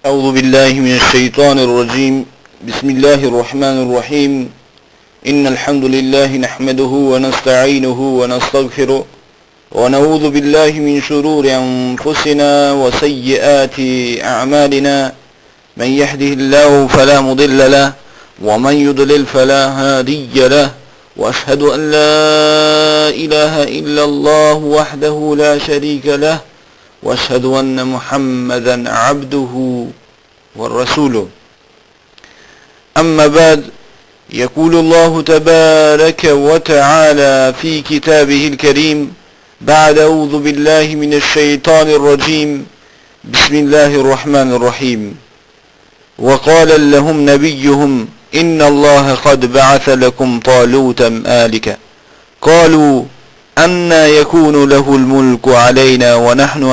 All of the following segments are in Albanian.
أعوذ بالله من الشيطان الرجيم بسم الله الرحمن الرحيم إن الحمد لله نحمده ونستعينه ونستغفره ونعوذ بالله من شرور أنفسنا وسيئات أعمالنا من يهده الله فلا مضل له ومن يضلل فلا هادي له وأشهد أن لا إله إلا الله وحده لا شريك له وأشهد أن محمدا عبده ورسوله أما بعد يقول الله تبارك وتعالى في كتابه الكريم بعد أعوذ بالله من الشيطان الرجيم بسم الله الرحمن الرحيم وقال لهم نبيهم إن الله قد بعث لكم طالوتا مالكا قالوا أن يكون له الملك علينا ونحن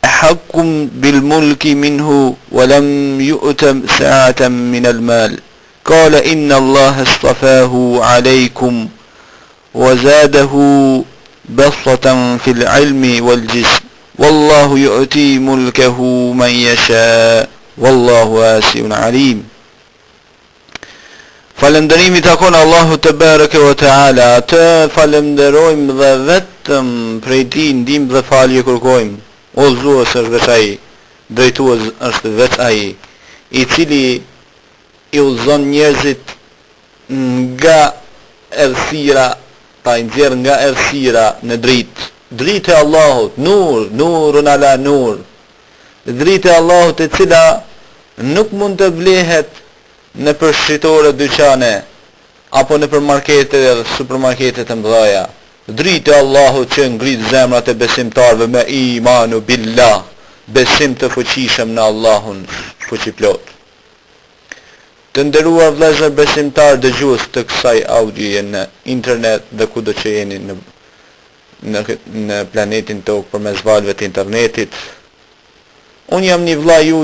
أحق بالملك منه ولم يؤت سعة من المال قال إن الله اصطفاه عليكم وزاده بسطة في العلم والجسم والله يؤتي ملكه من يشاء والله واسع عليم. Falëndërimi takon Allahu te bareke ve teala, atë falenderojmë dhe vetëm prej tij ndihmë dhe falje kërkojmë. Udhëzues është veç ai, drejtues është veç ai, i cili i udhëzon njerëzit nga errësira, pa i nxjerr nga errësira në dritë. Drita e Allahut, nurun ala nur. Drita e Allahut e cila nuk mund të blehet në për shitore dyqane apo në për markete dhe supermarketet e mëdhaja. Drita e Allahut që ngrit zemrat e besimtarëve me imanu billah, besim të fuqishëm në Allahun fuqiplot. Të nderuar vëllezër besimtar dëgjues të kësaj audioje në internet dhe kudo që jeni në planetin tokë përmes valëve të internetit. Unë jam një vëlla ju,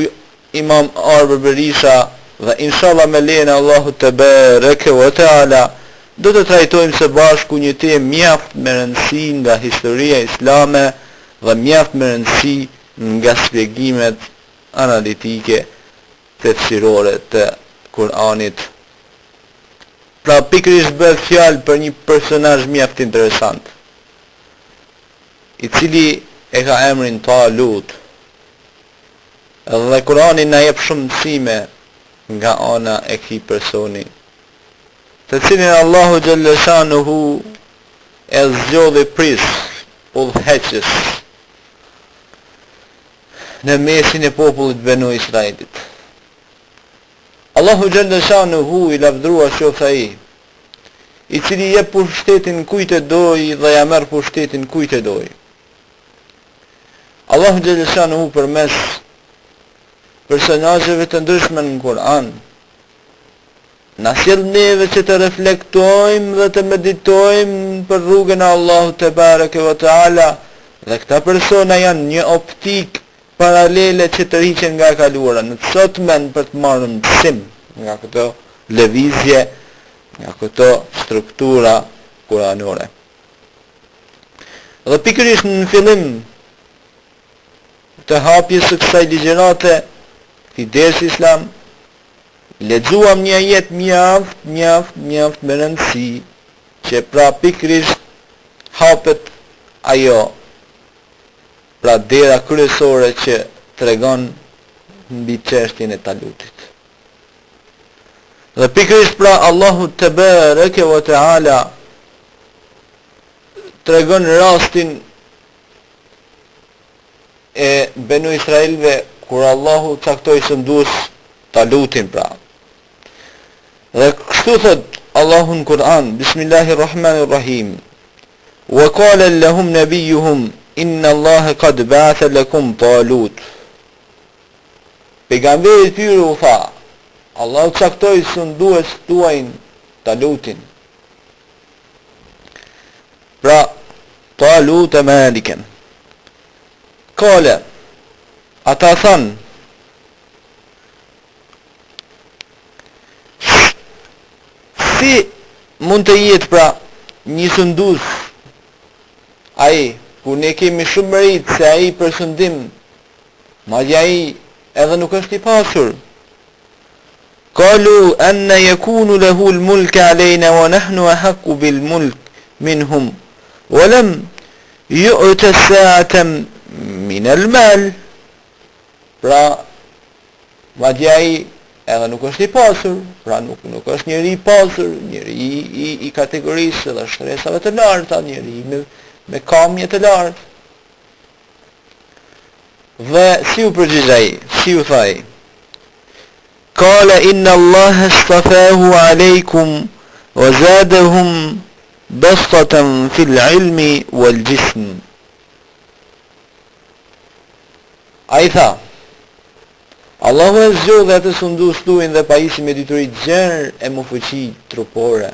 Imam Arber Berisha, dhe inshallah me lejen e Allahut te bareke ve teala do të trajtojmë së bashku një temë mjaft me rëndësi nga historia islame dhe mjaft me rëndësi nga shpjegimet analitike tefsirore të Kur'anit. Pra pikërisht bëhet fjalë për një personazh mjaft interesant, i cili e ka emrin Talut. Dhe Kur'ani na jep shumë mësime nga ana e këtij personi, të cilin Allahu xhalla shanuhu e zgjodhi pris udhëheqës në mesin e popullit Benu Israilit. Allahu xhalla shanuhu i lavdruar qoftë ai, i cili jep pushtetin kujt e doj dhe ja merr pushtetin kujt e doj. Allahu xhalla shanuhu përmes personazheve të ndryshme në Kur'an na sjell neve që të reflektojmë dhe të meditojmë për rrugën e Allahut te bareke ve teala, dhe këta persona janë një optik paralele që të rriqen nga e kaluara në të sotmen për të marrë mësim nga këto lëvizje, nga këto struktura kuranore. Dhe pikërisht në fillim të hapjes së kësaj ligjërate i dersi islam, lexuam një ajet mjaft me rëndësi, që pra pikërisht hapet ajo, pra dera kryesore që tregon mbi çështjen e Talutit. Dhe pikërisht pra Allahu te bareke ve teala tregon rastin e Benu Israilve kur Allahu caktoi sëndues Talutin pra. Dhe kështu thot Allahu në Kur'an, Bismillahirrahmanirrahim, wa qala lahum nabiyuhum inna Allaha qad ba'atha lakum Talut. Pejgamberi tyre u tha, Allahu caktoi sëndues tuajin Talutin. Pra Talut e maliken. Kale, ata thanë, si mund të jetë pra një sëndus ai, ku ne kemi shumë merit se ai përshëndim madje ai edhe nuk është i pasur. Qalu anna yakunu lahu al-mulk alayna wa nahnu ahaqqu bil-mulk minhum wa lam yu'ta sa'atan min al-mal. Pra madje ai edhe nuk është i pasur, pra nuk është njeri i pasur, njeri i kategorisë dhe shtresave të larta, njeri me kamje të lartë. Dhe si u përgjigj ai, si u thaj? Qala inna Allaha istafahu alaykum wa zadahum bastatan fil ilmi wal jism. Ai tha, Allahu e zgjodhi atë sundu stuin dhe pajisi me dituri gjerë e më fuqi trupore.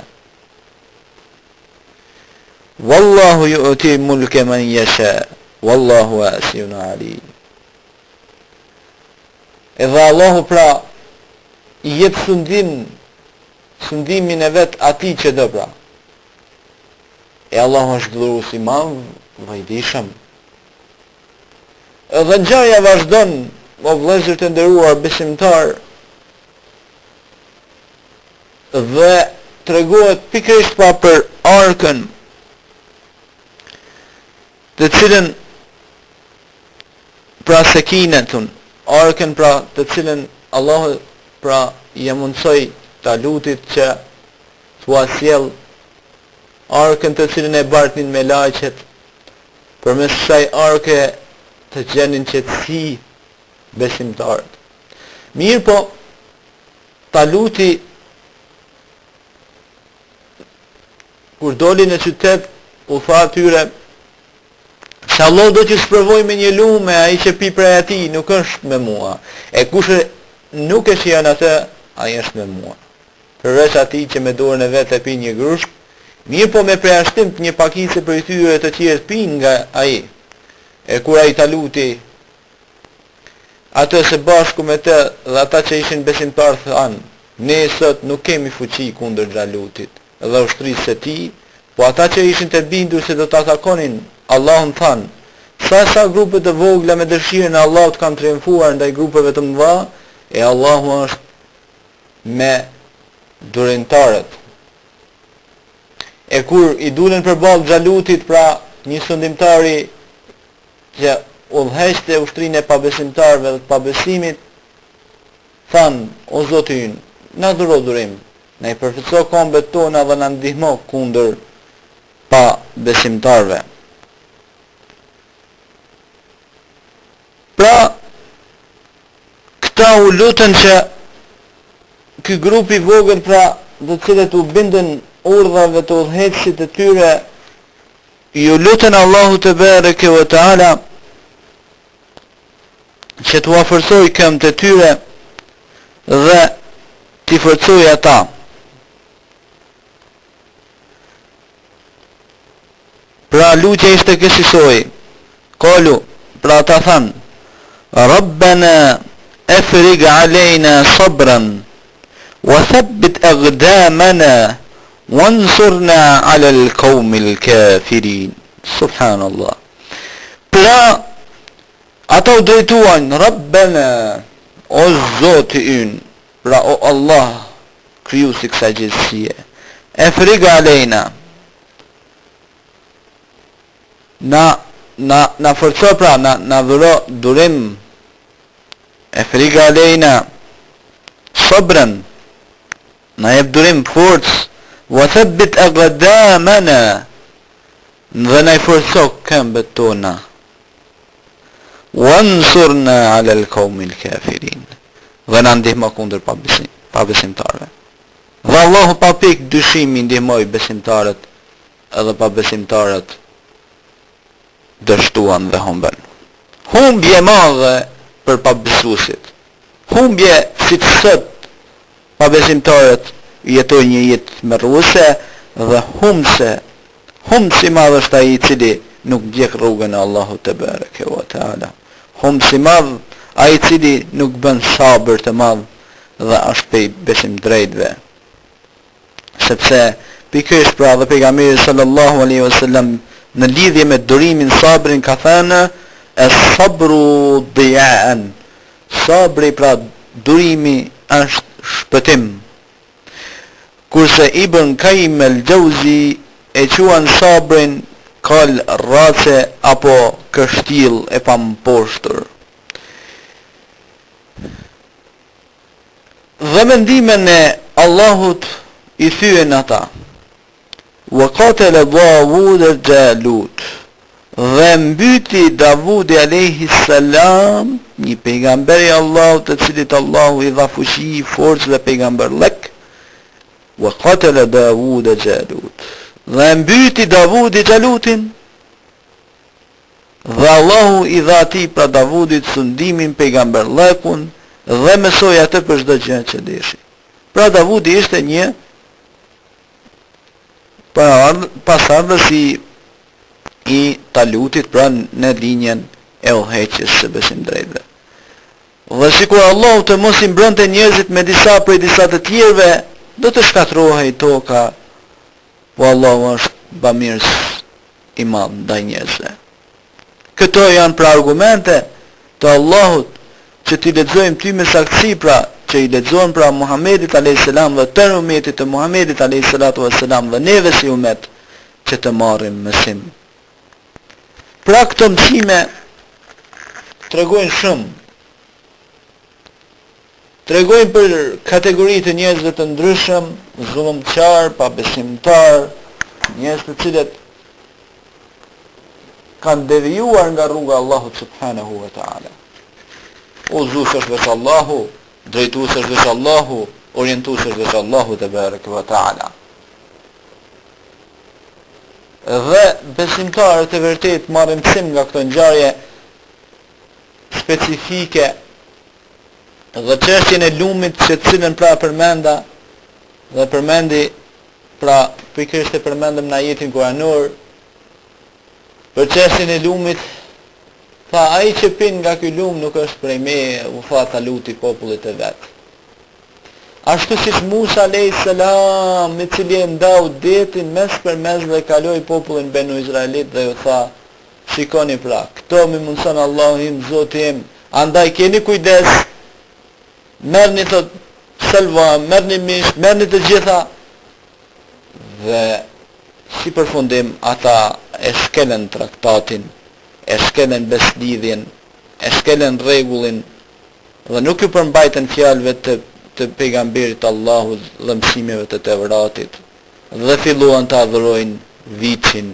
Wallahu yu'ti mulke man yasha, wallahu wasi'un alim. Edhe Allahu pra i jep sundimin e vet atij që do pra. E Allahu është dhurues i madh, vëjdishëm. Edhe ngjarja vazhdon, o vëllezër të nderuar besimtar, dhe tregohet pikërisht pa për arkën, të cilën pra sekinetun, arkën pra të cilën Allahu pra i mundsoi Talutit që thua sjell arkën të cilën e bartnin me laqet, përmes kësaj arke të gjenin qetësi besimtarët. Mirë po, Taluti kur doli në qytet u tha atyre se Allah do që sprovoj me një lume, ai që pi prej atij nuk është me mua. E kush nuk e shijon atë, ai është me mua. Përveç atij që me dorën e vet e pi një grushk, mirë po me përjashtim të një pakicë për tyre të tjerë pin nga ai. E kur ai Taluti atë se bashku me të dhe ata që ishin besimtarë thanë, ne sot nuk kemi fuqi kundër Xhalutit dhe ushtrisë së tij, po ata që ishin të bindur se do ta takonin Allahun thanë, sa grupe të vogla me dëshirën e Allahut kanë triumfuar ndaj grupeve të mëdha, e Allahu është me durimtarët. E kur i dulen përballë Xhalutit, pra një sundimtari që udhëheqte ushtrinë e pabesimtarëve dhe të pabesimit, thanë, o Zoti ynë, na dhuro durim, na i përfitso kombet tona dhe na ndihmo kundër pabesimtarëve. Pra, këta u lutën që ky grupi vogël, pra, dhe cilët u bindën urdhave të udhëheqësit të tyre, ju lutën Allahu te bareke ve teala që t'u afërsoj këmbët e tyre dhe t'i forcoj ata. Pra lutja ishte kësaj, qalu, pra ata thanë, Rabbana afrigh alejna sabran wa thabbit aqdamana wansurna ala al-qawmi al-kafirin. Subhanallah. Pra ata u drejtuan, Rabbana, o Zoti ynë, pra o Allah, krijuesi kësaj gjithësie, afrigh alejna, na forco, pra na dhuro durim, afrigh alejna sabran, na jep durim forcë, wa thabbit aqdamana, dhe na i forco këmbët tona, wansurna ala al-qawmi al-kafirin, dhe na ndihmo kundër pabesimtarëve. Dhe Allahu pa pikë dyshimi ndihmoi besimtarët, edhe pabesimtarët dështuan dhe humbën. Humbje madhe për pabesuesit. Humbje si të sot pabesimtarët jetojnë një jetë merruese dhe humsi madh është ai i cili nuk ndjek rrugën e Allahut te bareke ve teala. Humsi madh ai i cili nuk bën sabër të madh dhe është pe besim drejtve. Sepse pikërisht pra dhe pejgamberi sallallahu alaihi wasallam në lidhje me durimin, sabrin ka thënë, as-sabru diya'an. Sabri pra durimi është shpëtim. Kurse Ibn Qayyim al-Jauzi e quan sabrin kal rrace apo kështill e pamposhtër. Dhe mendimin e Allahut i thyen ata. Wa qatala Dawud al-Jalut. Dhe mbyti Davudi alayhi salam, një pejgamber i Allahut të cilit Allahu i dha fuqi, forcë dhe pejgamberlek. Wa qatala Dawud al-Jalut. Dhe mbyti Davudi Jalutin. Dhe Allahu i dha atij pra Davudit sundimin pejgamberlekun dhe mësoi atë për çdo gjë që deshi. Pra Davudi ishte një pasardhës i Talutit pra në linjen e udhëheqjes së besim drejtëve. Dhe sikur Allahu të mos i mbrënte njerëzit me disa prej disa të tjerëve, do të shkatërrohej toka, po Allahu është bamirës i madh ndaj njerëzve. Këto janë pra argumente të Allahut që t'i lexojmë ty me saktësi, pra që i lexojmë pra Muhamedit a.s. dhe tërë umetit të Muhamedit a.s. dhe neve si umet që të marrim mësim. Pra këto mësime tregojnë shumë. Tregojnë për kategori të njerëzve të ndryshëm, zullumçar, pabesimtar, njerëz të cilët kanë devijuar nga rruga e Allahut subhanahu wa ta'ala. Udhëzues është veç Allahu, drejtues është veç Allahu, orientues është veç Allahu te bareke wa ta'ala. Dhe besimtarët e vërtet marrin mësim nga këto ngjarje specifike dhe çështjen e lumit që të cilën pra përmenda dhe përmendi pra pikërisht e përmendëm në ajetin kuranor për çështjen e lumit. Tha, ai që pin nga ky lum nuk është prej meje, u tha Taluti popullit e vet. Ashtu si Musa alayhis salam, me cili e ndau detin mes për mes dhe kaloi popullin Benu Izraelit dhe u tha, shikoni pra, këto më mundson Allahu im, Zoti im, andaj keni kujdes, merrni të selva, merrni mish, merrni të gjitha. Dhe si përfundim ata e shkelen traktatin, e shkelen beslidhjen, e shkelen rregullin dhe nuk ju përmbajtën fjalëve të pejgamberit Allahut dhe mësimeve të Tevratit dhe filluan të adhurojnë viçin.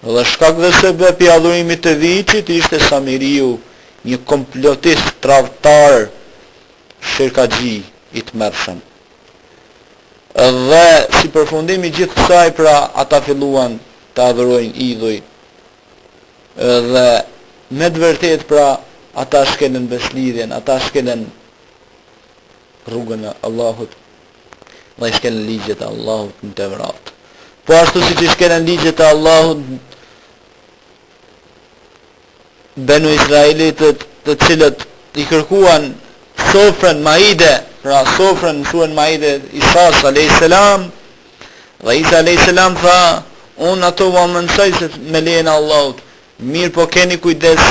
Dhe shkak dhe sebeb i adhurimit të viçit ishte Samiriu, një komplotist tradhtar, shirkaxhi i tmerrshëm. Dhe si përfundim i gjithë kësaj pra ata filluan të adhurojnë idhuj. Dhe me të vërtet pra ata shkelen beslidhjen, ata shkelen rrugën e Allahut dhe shkelen ligjet e Allahut në Tevrat. Po ashtu si që shkelen ligjet e Allahut Benu Izraelit të cilët i kërkuan sofrën Maide, pra sofrën në suën Maide Isas a.s. Dhe Isa a.s. tha, unë ato va mënsoj se me lejen e Allahut, mirë po keni kujdes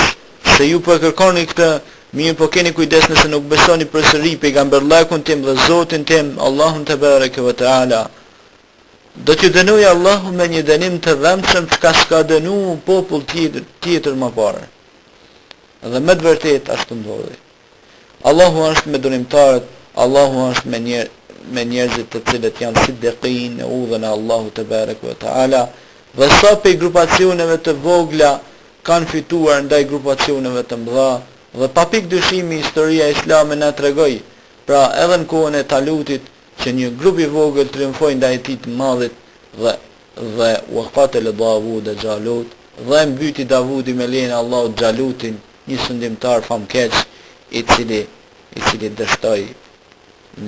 se ju po kërkoni këtë, mirë po keni kujdes nëse nuk besoni përsëri pejgamberllakun tim dhe Zotin tim, Allahun te bareke ve teala. Do t'ju dënojë Allahu me një dënim të dhëmshëm çka s'ka dënu popull tjetër më parë. Dhe me të vërtet ashtu ndodhi. Allahu është me dënimtarët, Allahu është me njerëzit të cilët janë siddiqin në udhën e Allahut te bareke ve teala. Dhe sa pe grupacioneve të vogla kanë fituar ndaj grupacioneve të mëdha, dhe pa pikë dyshimi historia islame na tregoi, pra edhe në kohën e Talutit, që një grup i vogël triumfoi ndaj tij të madhit dhe waqatel Davud e Jalut, dhe mbyti Davudi me lejen e Allahut Jalutin, një sundimtar famkeq i cili dështoi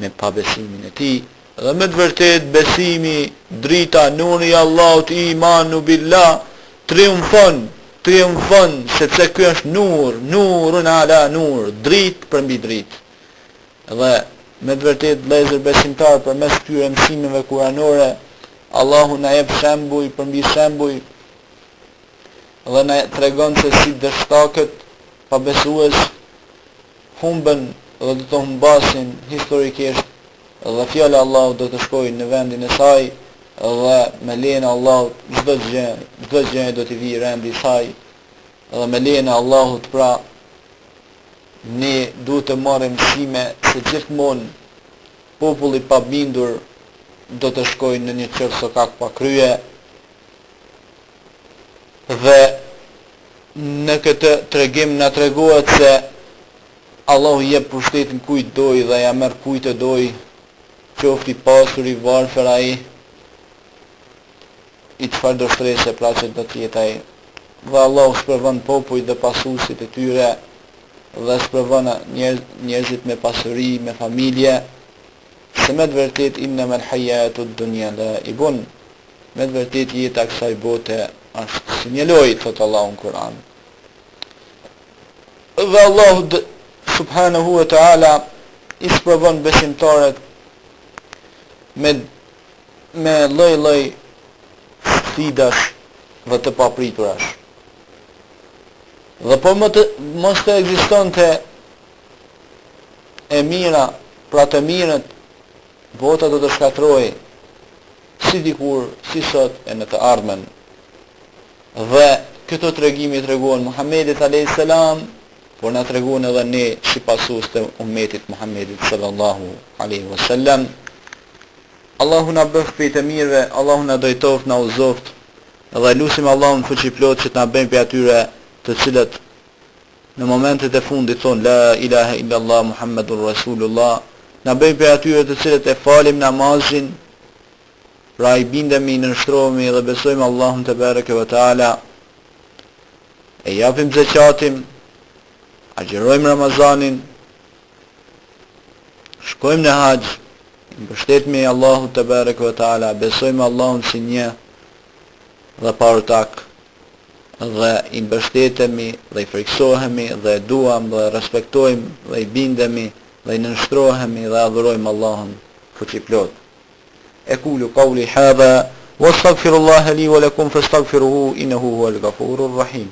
me pabesimin e tij. Dhe me të vërtet besimi, drita, nuri i Allahut, imanu billah, triumfon, sepse ky është nurun ala nur, dritë për mbi dritë. Dhe me të vërtet vëllezër besimtar, përmes këtyre mësimeve kuranore, Allahu na jep shembuj për mbi shembuj dhe na tregon se si dështakët pabesues humben dhe do të humbasin historikisht dhe fjala e Allahut do të shkojë në vendin e saj dhe me lejen e Allahut çdo gjë do të vijë rendi i saj dhe me lejen e Allahut pra ne duhet të marrim mësime se gjithmonë populli pa bindur do të shkojnë në një qërë sokak pa krye dhe në këtë tregim na tregohet se Allahu jep pushtetin kujt doj dhe ja merr kujt e doj, qoftë i pasur i varfër ai, i çfarë do shtrese pra që do të jetë ai. Dhe Allahu sprovon popujt dhe pasuesit e tyre dhe sprovon njerëzit me pasuri, me familje, se me të vërtet innamal hayatud dunya laibun, me të vërtet jeta e kësaj bote është si një lojë, thot Allahu në Kur'an. Dhe Allahu subhanahu wa ta'ala i sprovon besimtarët me lloj sfidash dhe të papriturash. Dhe po mos të ekzistonte e mira, pra të mirët, bota do të shkatrojë si dikur, si sot e në të ardhmen. Dhe këto tregimi treguan Muhammedit a.s. por na treguan edhe ne si pasues të ummetit Muhammedit sallallahu alaihi wasallam. Allahu na bëf prej të mirëve, Allahu na dojtoft, na uzoft, dhe lutim Allahun fuqiplot që të na bëjë prej atyre të cilët në momentet e fundit thon la ilaha illa Allah Muhammadur Rasulullah, na bëjë prej atyre të cilët e falim namazin, pra i bindemi, nënshtrohemi dhe besojmë Allahun te bareke ve taala, e japim zakatin, agjerojmë Ramazanin, shkojmë në haxh, mbështetemi Allahut te bareke ve taala, besojmë Allahun si një dhe partak, dhe i mbështetemi dhe i friksohemi dhe e duam dhe respektojmë dhe i bindemi dhe i nënshtrohemi dhe adhurojmë Allahun fuqiplot. أقول قولي هذا واستغفر الله لي ولكم فاستغفروه إنه هو الغفور الرحيم.